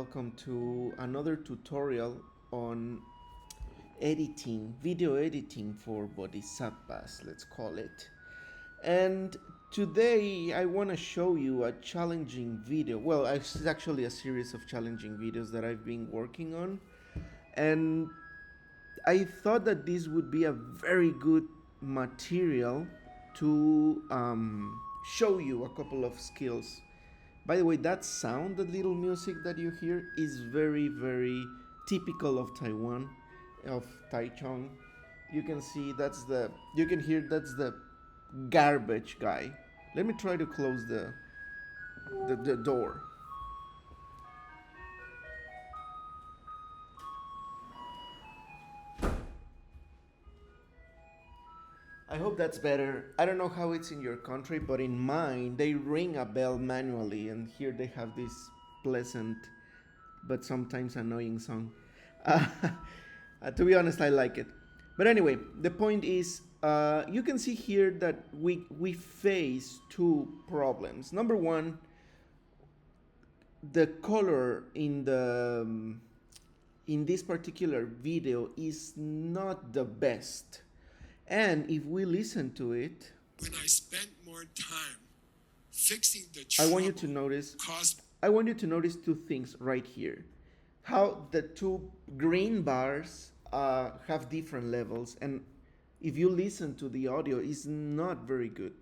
welcome to another tutorial on editing, video editing for Bodhisattvas, let's call it. And today I want to show you a challenging video. Well, it's actually a series of challenging videos that I've been working on. And I thought that this would be a very good material to show you a couple of skills. By the way, that sound, the little music that you hear, is very, very typical of Taiwan, of Taichung. You can see you can hear that's the garbage guy. Let me try to close the door. I hope that's better. I don't know how it's in your country, but in mine, they ring a bell manually, and here they have this pleasant but sometimes annoying song. Uh, to be honest, I like it. But anyway, the point is, you can see here that we face two problems. Number one, the color in this particular video is not the best. And if we listen to it, when I spent more time fixing the I trouble want you to notice caused I want you to notice two things right here. How the two green bars have different levels, and if you listen to the audio, it's not very good.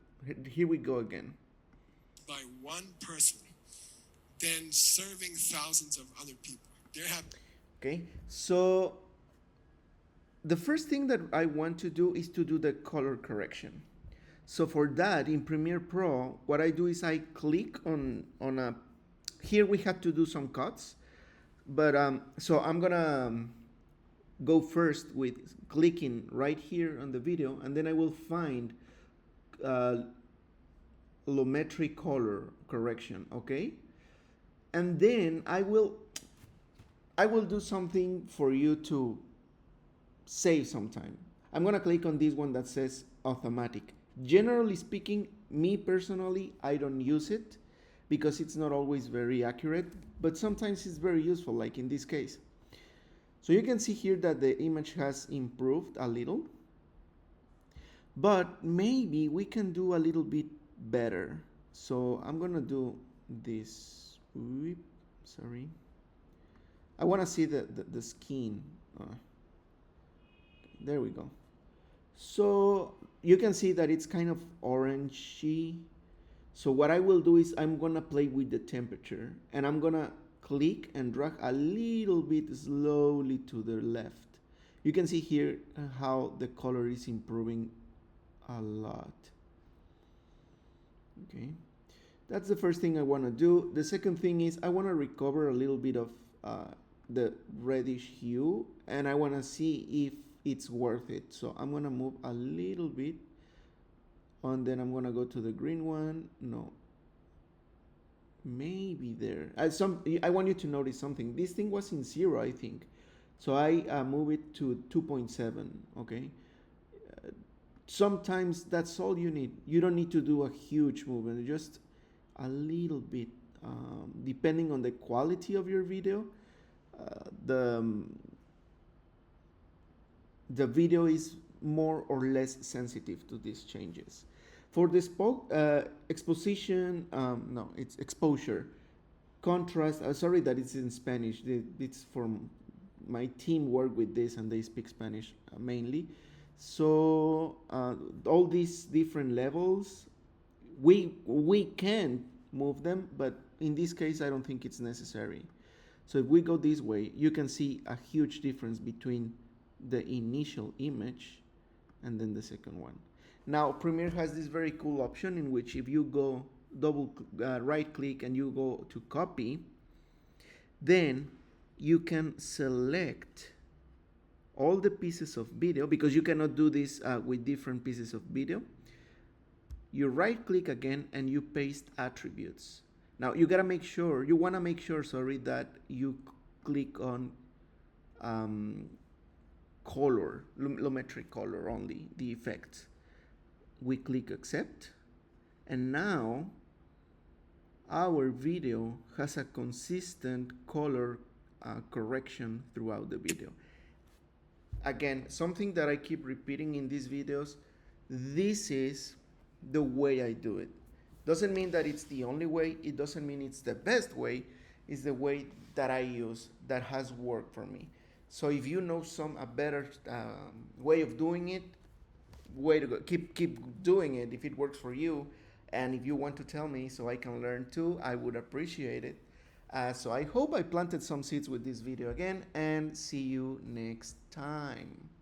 Here we go again. by one person than serving thousands of other people. There have Okay, so the first thing that I want to do is to do the color correction. So for that, in Premiere Pro, what I do is I click on a. Here we have to do some cuts, but so I'm gonna go first with clicking right here on the video, and then I will find lumetri color correction. Okay, and then I will do something for you to save some time. I'm gonna click on this one that says automatic. Generally speaking, me personally, I don't use it because it's not always very accurate, but sometimes it's very useful, like in this case. So you can see here that the image has improved a little, but maybe we can do a little bit better. So I'm gonna do this. Sorry. I wanna see the skin. There we go. So you can see that it's kind of orangey. So what I will do is I'm gonna play with the temperature, and I'm gonna click and drag a little bit slowly to the left. You can see here how the color is improving a lot. Okay, that's the first thing I want to do. The second thing is I want to recover a little bit of the reddish hue, and I want to see if it's worth it. So I'm gonna move a little bit, and then I'm gonna go to the green one. No, maybe there. I want you to notice something. This thing was in 0, I think, so I move it to 2.7. Okay. Sometimes that's all you need. You don't need to do a huge movement, just a little bit. Depending on the quality of your video, the video is more or less sensitive to these changes. For the exposition, no, it's exposure, contrast. Sorry that it's in Spanish. It's from my team work with this, and they speak Spanish mainly. So all these different levels, we can move them, but in this case, I don't think it's necessary. So if we go this way, you can see a huge difference between the initial image and then the second one. Now Premiere has this very cool option in which if you go right click and you go to copy, then you can select all the pieces of video, because you cannot do this with different pieces of video. You right click again and you paste attributes. Now you want to make sure, sorry, that you click on color, lumetri color only, the effects. We click accept, and now our video has a consistent color correction throughout the video. Again, something that I keep repeating in these videos, this is the way I do it. Doesn't mean that it's the only way, it doesn't mean it's the best way, it's the way that I use that has worked for me. So if you know a better way of doing it, way to go. Keep doing it if it works for you, and if you want to tell me so I can learn too, I would appreciate it. So I hope I planted some seeds with this video again, and see you next time.